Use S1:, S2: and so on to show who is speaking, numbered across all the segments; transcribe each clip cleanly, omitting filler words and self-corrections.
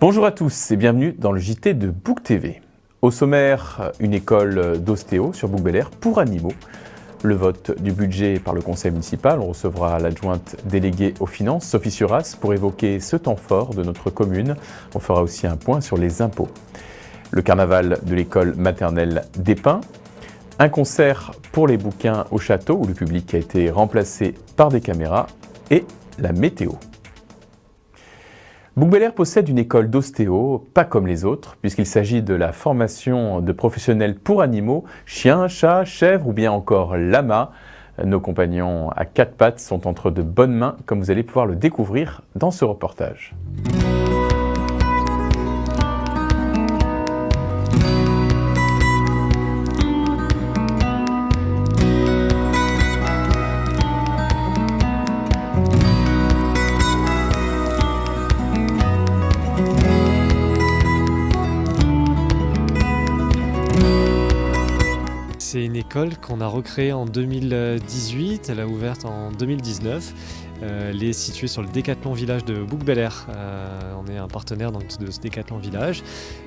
S1: Bonjour à tous et bienvenue dans le JT de Book TV. Au sommaire, une école d'ostéo sur Bouc-Bel-Air pour animaux. Le vote du budget par le conseil municipal. On recevra l'adjointe déléguée aux finances, Sophie Suras, pour évoquer ce temps fort de notre commune. On fera aussi un point sur les impôts. Le carnaval de l'école maternelle d'Épin. Un concert pour les bouquins au château où le public a été remplacé par des caméras. Et la météo. Bouc-Bel-Air possède une école d'ostéo, pas comme les autres, puisqu'il s'agit de la formation de professionnels pour animaux, chiens, chats, chèvres ou bien encore lamas. Nos compagnons à quatre pattes sont entre de bonnes mains, comme vous allez pouvoir le découvrir dans ce reportage.
S2: C'est une école qu'on a recréée en 2018, elle a ouvert en 2019. Elle est située sur le Décathlon Village de Bouc-Bel-Air. On est un partenaire donc, de ce Décathlon Village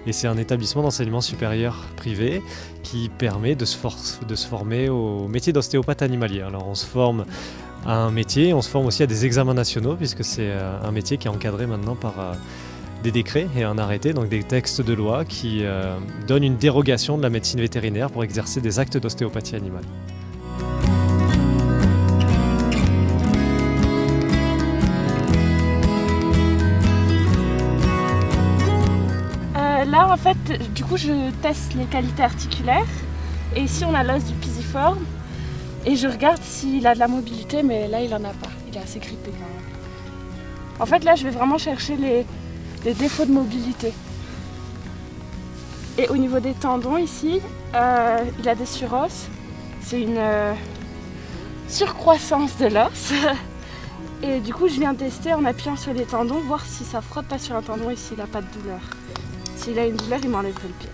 S2: et c'est un établissement d'enseignement supérieur privé qui permet de se former au métier d'ostéopathe animalier. Alors on se forme à un métier, on se forme aussi à des examens nationaux puisque c'est un métier qui est encadré maintenant par des décrets et un arrêté, donc des textes de loi qui donnent une dérogation de la médecine vétérinaire pour exercer des actes d'ostéopathie animale.
S3: Là en fait, du coup je teste les qualités articulaires et ici on a l'os du pisiforme et je regarde s'il a de la mobilité, mais là il en a pas, il est assez grippé. En fait là je vais vraiment chercher les défauts de mobilité. Et au niveau des tendons ici, il a des surosses. C'est une surcroissance de l'os. Et du coup, je viens tester en appuyant sur les tendons, voir si ça frotte pas sur un tendon et s'il n'a pas de douleur. S'il a une douleur, il m'enlèverait le pied.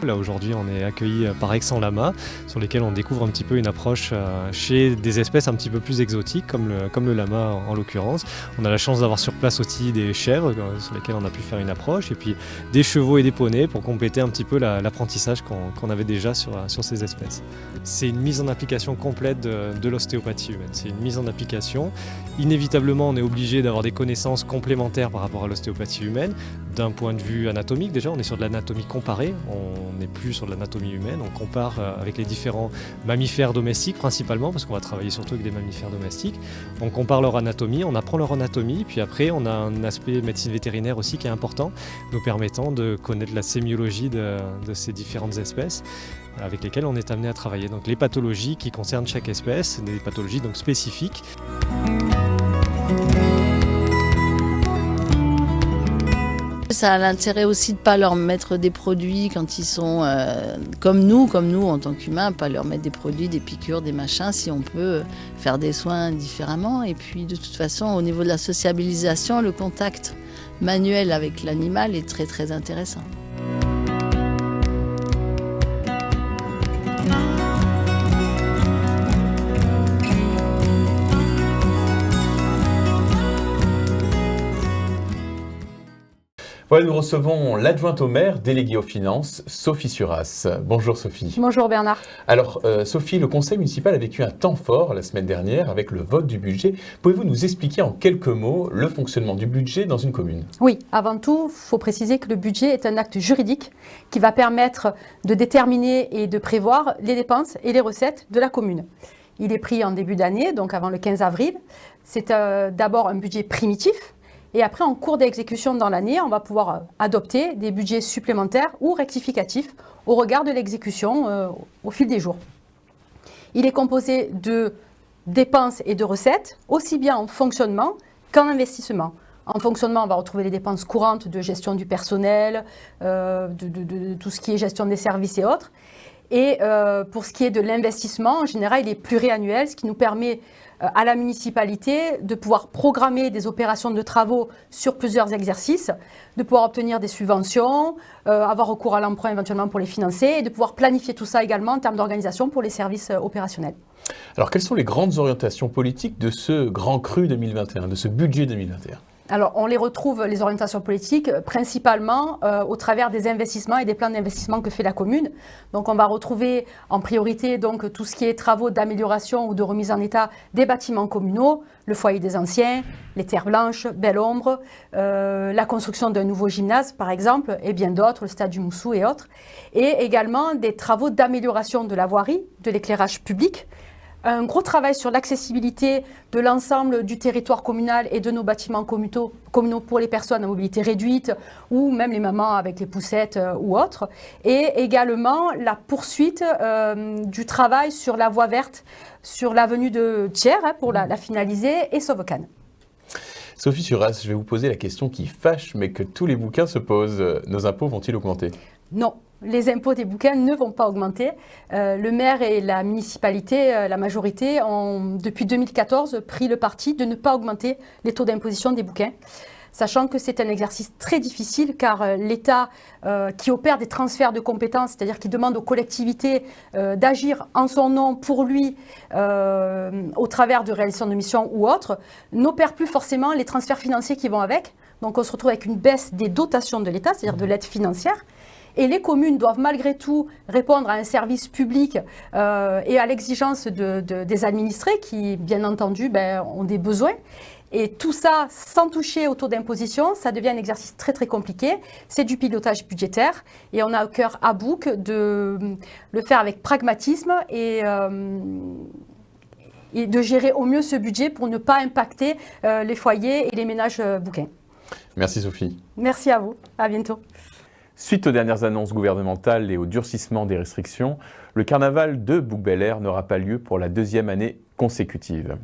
S2: Là aujourd'hui on est accueilli par Aix en Lama sur lesquels on découvre un petit peu une approche chez des espèces un petit peu plus exotiques comme le lama en l'occurrence. On a la chance d'avoir sur place aussi des chèvres sur lesquelles on a pu faire une approche et puis des chevaux et des poneys pour compléter un petit peu l'apprentissage qu'on avait déjà sur ces espèces. C'est une mise en application complète de l'ostéopathie humaine. C'est une mise en application. Inévitablement on est obligé d'avoir des connaissances complémentaires par rapport à l'ostéopathie humaine. D'un point de vue anatomique déjà, on est sur de l'anatomie comparée. On n'est plus sur de l'anatomie humaine, on compare avec les différents mammifères domestiques principalement, parce qu'on va travailler surtout avec des mammifères domestiques. On compare leur anatomie, on apprend leur anatomie, puis après on a un aspect médecine vétérinaire aussi qui est important, nous permettant de connaître la sémiologie de ces différentes espèces avec lesquelles on est amené à travailler. Donc les pathologies qui concernent chaque espèce, des pathologies donc spécifiques.
S4: Ça a l'intérêt aussi de ne pas leur mettre des produits quand ils sont comme nous en tant qu'humains, pas leur mettre des produits, des piqûres, des machins, si on peut faire des soins différemment. Et puis de toute façon, au niveau de la sociabilisation, le contact manuel avec l'animal est très très intéressant.
S1: Voilà, nous recevons l'adjointe au maire déléguée aux finances, Sophie Suras. Bonjour Sophie.
S5: Bonjour Bernard.
S1: Alors Sophie, le conseil municipal a vécu un temps fort la semaine dernière avec le vote du budget. Pouvez-vous nous expliquer en quelques mots le fonctionnement du budget dans une commune ?
S5: Oui, avant tout, il faut préciser que le budget est un acte juridique qui va permettre de déterminer et de prévoir les dépenses et les recettes de la commune. Il est pris en début d'année, donc avant le 15 avril. C'est d'abord un budget primitif. Et après, en cours d'exécution dans l'année, on va pouvoir adopter des budgets supplémentaires ou rectificatifs au regard de l'exécution au fil des jours. Il est composé de dépenses et de recettes, aussi bien en fonctionnement qu'en investissement. En fonctionnement, on va retrouver les dépenses courantes de gestion du personnel, de tout ce qui est gestion des services et autres. Et pour ce qui est de l'investissement, en général, il est pluriannuel, ce qui nous permet à la municipalité de pouvoir programmer des opérations de travaux sur plusieurs exercices, de pouvoir obtenir des subventions, avoir recours à l'emprunt éventuellement pour les financer et de pouvoir planifier tout ça également en termes d'organisation pour les services opérationnels.
S1: Alors, quelles sont les grandes orientations politiques de ce Grand Cru 2021, de ce budget 2021 ?
S5: Alors, on les retrouve, les orientations politiques, principalement au travers des investissements et des plans d'investissement que fait la commune. Donc, on va retrouver en priorité donc, tout ce qui est travaux d'amélioration ou de remise en état des bâtiments communaux, le foyer des anciens, les terres blanches, Belle Ombre, la construction d'un nouveau gymnase, par exemple, et bien d'autres, le stade du Moussou et autres. Et également des travaux d'amélioration de la voirie, de l'éclairage public, un gros travail sur l'accessibilité de l'ensemble du territoire communal et de nos bâtiments communaux pour les personnes à mobilité réduite ou même les mamans avec les poussettes ou autres. Et également la poursuite du travail sur la voie verte, sur l'avenue de Thiers pour la finaliser et Sauvecannes.
S1: Sophie Suras, je vais vous poser la question qui fâche mais que tous les bouquins se posent. Nos impôts vont-ils augmenter ?
S5: Non. Les impôts des bouquins ne vont pas augmenter. Le maire et la municipalité, la majorité, ont depuis 2014 pris le parti de ne pas augmenter les taux d'imposition des bouquins, sachant que c'est un exercice très difficile car l'État qui opère des transferts de compétences, c'est-à-dire qui demande aux collectivités d'agir en son nom pour lui au travers de réalisation de missions ou autres, n'opère plus forcément les transferts financiers qui vont avec. Donc on se retrouve avec une baisse des dotations de l'État, c'est-à-dire de l'aide financière. Et les communes doivent malgré tout répondre à un service public et à l'exigence des administrés qui, bien entendu, ont des besoins. Et tout ça, sans toucher au taux d'imposition, ça devient un exercice très très compliqué. C'est du pilotage budgétaire et on a au cœur à bouc de le faire avec pragmatisme et de gérer au mieux ce budget pour ne pas impacter les foyers et les ménages bouquins.
S1: Merci Sophie.
S5: Merci à vous. À bientôt.
S1: Suite aux dernières annonces gouvernementales et au durcissement des restrictions, le carnaval de Bouc-Bel-Air n'aura pas lieu pour la 2e année consécutive.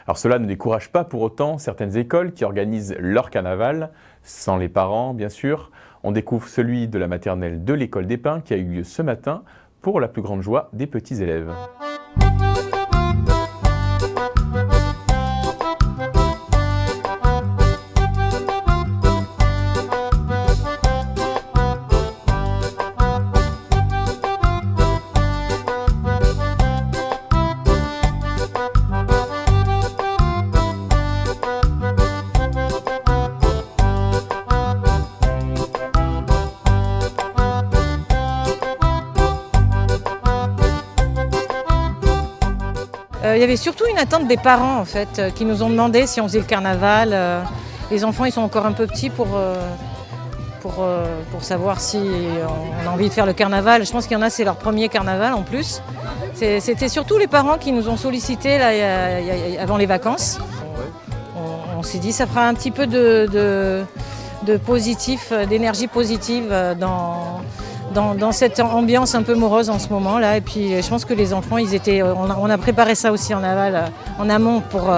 S1: Alors cela ne décourage pas pour autant certaines écoles qui organisent leur carnaval, sans les parents bien sûr. On découvre celui de la maternelle de l'école des Pins qui a eu lieu ce matin pour la plus grande joie des petits élèves.
S6: Il y avait surtout une attente des parents en fait, qui nous ont demandé si on faisait le carnaval. Les enfants ils sont encore un peu petits pour savoir si on a envie de faire le carnaval. Je pense qu'il y en a, c'est leur premier carnaval en plus. C'était surtout les parents qui nous ont sollicités là, avant les vacances. On s'est dit ça fera un petit peu de positif, d'énergie positive dans cette ambiance un peu morose en ce moment là. Et puis je pense que les enfants, on a préparé ça aussi en aval, en amont pour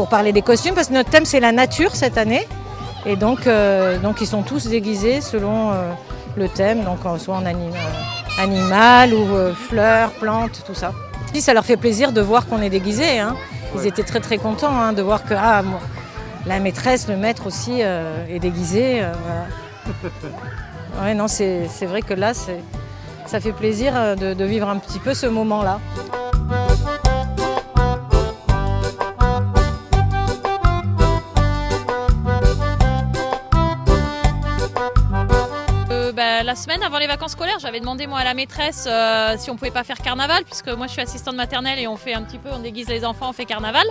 S6: parler des costumes, parce que notre thème c'est la nature cette année. Et donc ils sont tous déguisés selon le thème, donc soit en animal ou fleurs, plantes, tout ça. Et ça leur fait plaisir de voir qu'on est déguisés. Hein. Ils étaient très très contents de voir que la maîtresse, le maître aussi est déguisé. Voilà. Ouais, non, c'est vrai que là, ça fait plaisir de vivre un petit peu ce moment-là.
S7: La semaine avant les vacances scolaires, j'avais demandé moi à la maîtresse si on pouvait pas faire carnaval, puisque moi je suis assistante maternelle et on déguise les enfants, on fait carnaval.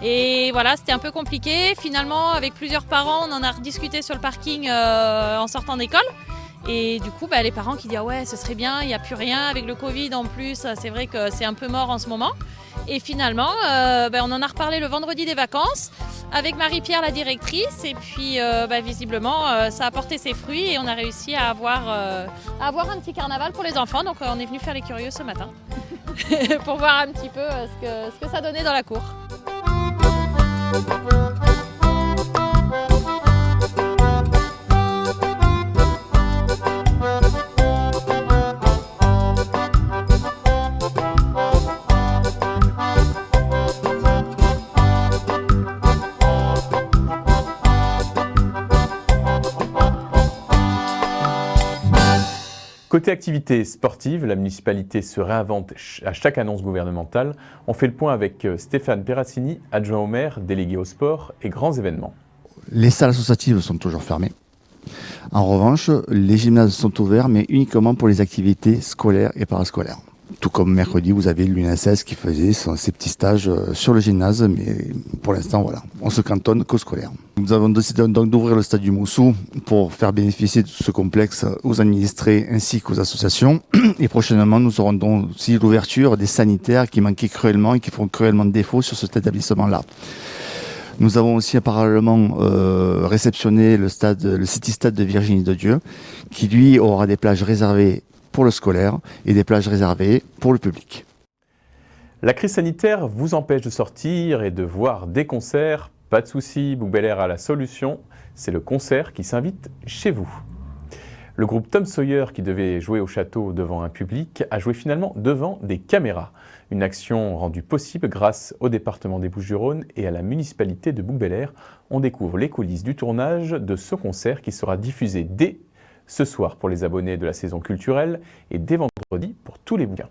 S7: Et voilà, c'était un peu compliqué. Finalement, avec plusieurs parents, on en a rediscuté sur le parking en sortant d'école. Et du coup, les parents qui disent « Ah ouais, ce serait bien, il n'y a plus rien avec le Covid en plus, c'est vrai que c'est un peu mort en ce moment. » Et finalement, on en a reparlé le vendredi des vacances avec Marie-Pierre, la directrice. Et puis, visiblement, ça a porté ses fruits et on a réussi à avoir un petit carnaval pour les enfants. Donc, on est venu faire les curieux ce matin pour voir un petit peu ce que ça donnait dans la cour.
S1: Côté activité sportive, la municipalité se réinvente à chaque annonce gouvernementale. On fait le point avec Stéphane Perazzini, adjoint au maire, délégué au sport et grands événements.
S8: Les salles associatives sont toujours fermées. En revanche, les gymnases sont ouverts, mais uniquement pour les activités scolaires et parascolaires. Tout comme mercredi, vous avez l'UNSS qui faisait ses petits stages sur le gymnase, mais pour l'instant, voilà, on se cantonne qu'au scolaire. Nous avons décidé donc d'ouvrir le stade du Moussou pour faire bénéficier de ce complexe aux administrés ainsi qu'aux associations. Et prochainement, nous aurons donc aussi l'ouverture des sanitaires qui manquaient cruellement et qui font cruellement défaut sur cet établissement-là. Nous avons aussi parallèlement réceptionné le City Stade de Virginie de Dieu, qui lui aura des plages réservées pour le scolaire et des plages réservées pour le public.
S1: La crise sanitaire vous empêche de sortir et de voir des concerts. Pas de souci, Book Bel Air a la solution. C'est le concert qui s'invite chez vous. Le groupe Tom Sawyer, qui devait jouer au château devant un public, a joué finalement devant des caméras. Une action rendue possible grâce au département des Bouches-du-Rhône et à la municipalité de Book Bel Air. On découvre les coulisses du tournage de ce concert qui sera diffusé dès ce soir pour les abonnés de la saison culturelle et dès vendredi pour tous les bouquins.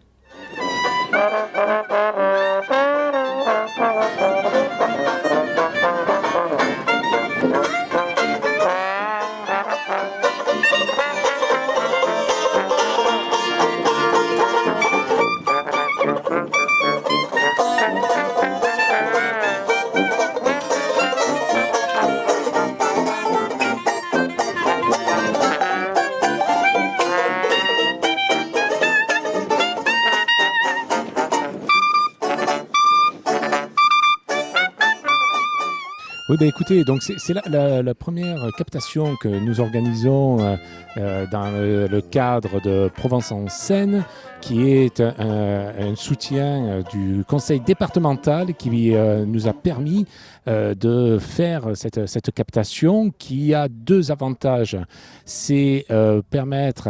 S9: Oui, ben écoutez, donc c'est la première captation que nous organisons dans le cadre de Provence en scène, qui est un soutien du conseil départemental qui nous a permis de faire cette captation qui a deux avantages. C'est permettre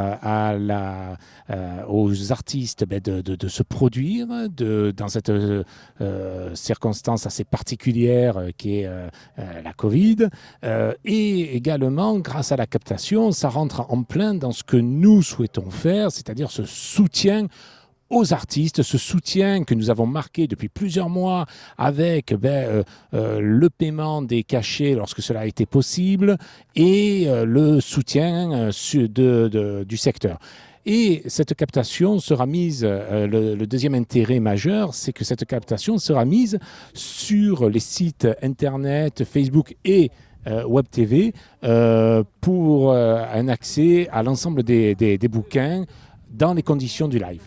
S9: aux artistes de se produire dans cette circonstance assez particulière qui est la Covid. Et également, grâce à la captation, ça rentre en plein dans ce que nous souhaitons faire, c'est-à-dire ce soutien aux artistes, ce soutien que nous avons marqué depuis plusieurs mois avec le paiement des cachets lorsque cela a été possible et le soutien du secteur. Et cette captation sera mise, le deuxième intérêt majeur, c'est que cette captation sera mise sur les sites internet, Facebook et Web TV pour un accès à l'ensemble des bouquins dans les conditions du live.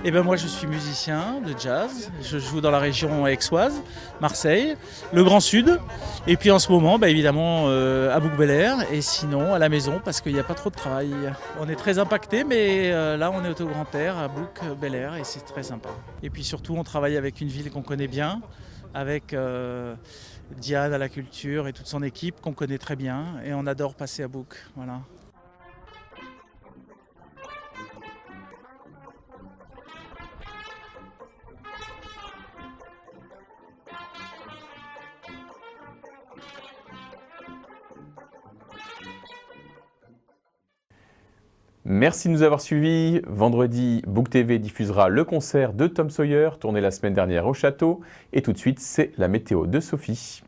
S10: Eh ben moi je suis musicien de jazz, je joue dans la région aixoise, Marseille, le Grand Sud, et puis en ce moment évidemment à Book Bel Air et sinon à la maison parce qu'il n'y a pas trop de travail. On est très impacté mais là on est au Grand Air à Book Bel Air et c'est très sympa. Et puis surtout on travaille avec une ville qu'on connaît bien, avec Diane à la culture et toute son équipe qu'on connaît très bien et on adore passer à Book. Voilà.
S1: Merci de nous avoir suivis. Vendredi, Book TV diffusera le concert de Tom Sawyer, tourné la semaine dernière au château. Et tout de suite, c'est la météo de Sophie.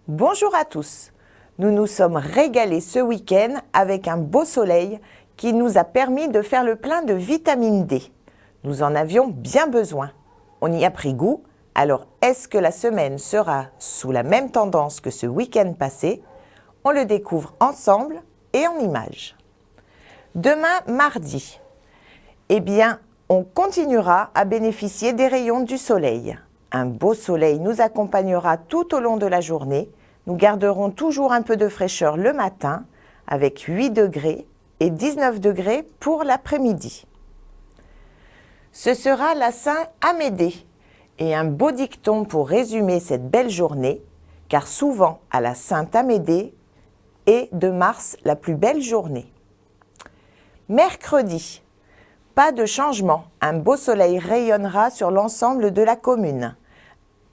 S11: Bonjour à tous. Nous nous sommes régalés ce week-end avec un beau soleil qui nous a permis de faire le plein de vitamine D. Nous en avions bien besoin. On y a pris goût, alors est-ce que la semaine sera sous la même tendance que ce week-end passé? On le découvre ensemble et en images. Demain, mardi, On continuera à bénéficier des rayons du soleil. Un beau soleil nous accompagnera tout au long de la journée. Nous garderons toujours un peu de fraîcheur le matin avec 8 degrés et 19 degrés pour l'après-midi. Ce sera la Saint-Amédée et un beau dicton pour résumer cette belle journée, car souvent à la Saint-Amédée est de mars la plus belle journée. Mercredi, pas de changement, un beau soleil rayonnera sur l'ensemble de la commune.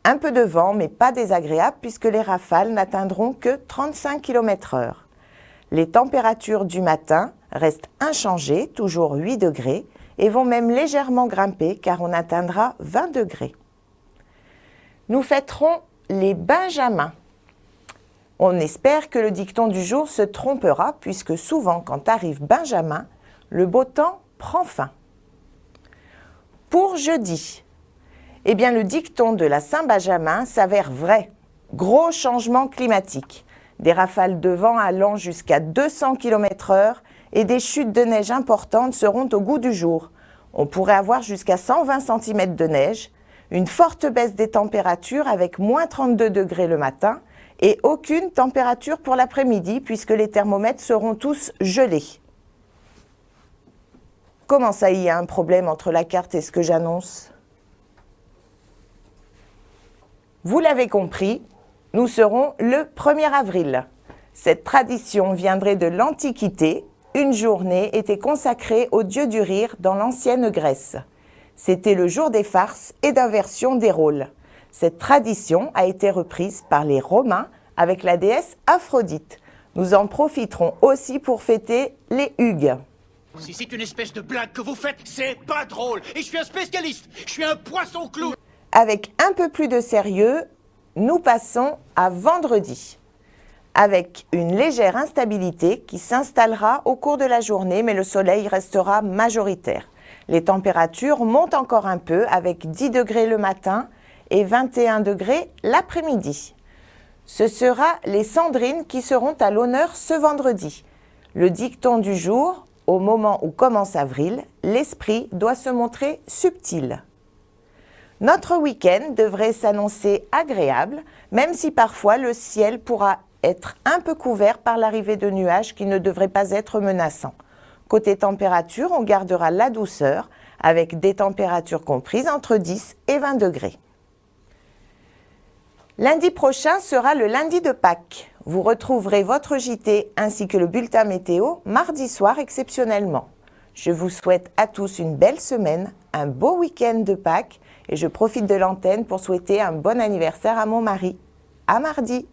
S11: Un peu de vent, mais pas désagréable puisque les rafales n'atteindront que 35 km/h. Les températures du matin restent inchangées, toujours 8 degrés, et vont même légèrement grimper car on atteindra 20 degrés. Nous fêterons les Benjamins. On espère que le dicton du jour se trompera puisque souvent quand arrive Benjamin, le beau temps prend fin. Pour jeudi, eh bien le dicton de la Saint-Benjamin s'avère vrai. Gros changement climatique. Des rafales de vent allant jusqu'à 200 km/h et des chutes de neige importantes seront au goût du jour. On pourrait avoir jusqu'à 120 cm de neige, une forte baisse des températures avec moins 32 degrés le matin et aucune température pour l'après-midi puisque les thermomètres seront tous gelés. Comment ça, il y a un problème entre la carte et ce que j'annonce? Vous l'avez compris, nous serons le 1er avril. Cette tradition viendrait de l'Antiquité. Une journée était consacrée au dieu du rire dans l'ancienne Grèce. C'était le jour des farces et d'inversion des rôles. Cette tradition a été reprise par les Romains avec la déesse Aphrodite. Nous en profiterons aussi pour fêter les Hugues.
S12: Si c'est une espèce de blague que vous faites, c'est pas drôle. Et je suis un spécialiste, je suis un poisson clown.
S11: Avec un peu plus de sérieux, nous passons à vendredi. Avec une légère instabilité qui s'installera au cours de la journée, mais le soleil restera majoritaire. Les températures montent encore un peu avec 10 degrés le matin et 21 degrés l'après-midi. Ce sera les Sandrines qui seront à l'honneur ce vendredi. Le dicton du jour, au moment où commence avril, l'esprit doit se montrer subtil. Notre week-end devrait s'annoncer agréable, même si parfois le ciel pourra être un peu couvert par l'arrivée de nuages qui ne devraient pas être menaçants. Côté température, on gardera la douceur avec des températures comprises entre 10 et 20 degrés. Lundi prochain sera le lundi de Pâques. Vous retrouverez votre JT ainsi que le bulletin météo mardi soir exceptionnellement. Je vous souhaite à tous une belle semaine, un beau week-end de Pâques et je profite de l'antenne pour souhaiter un bon anniversaire à mon mari. À mardi!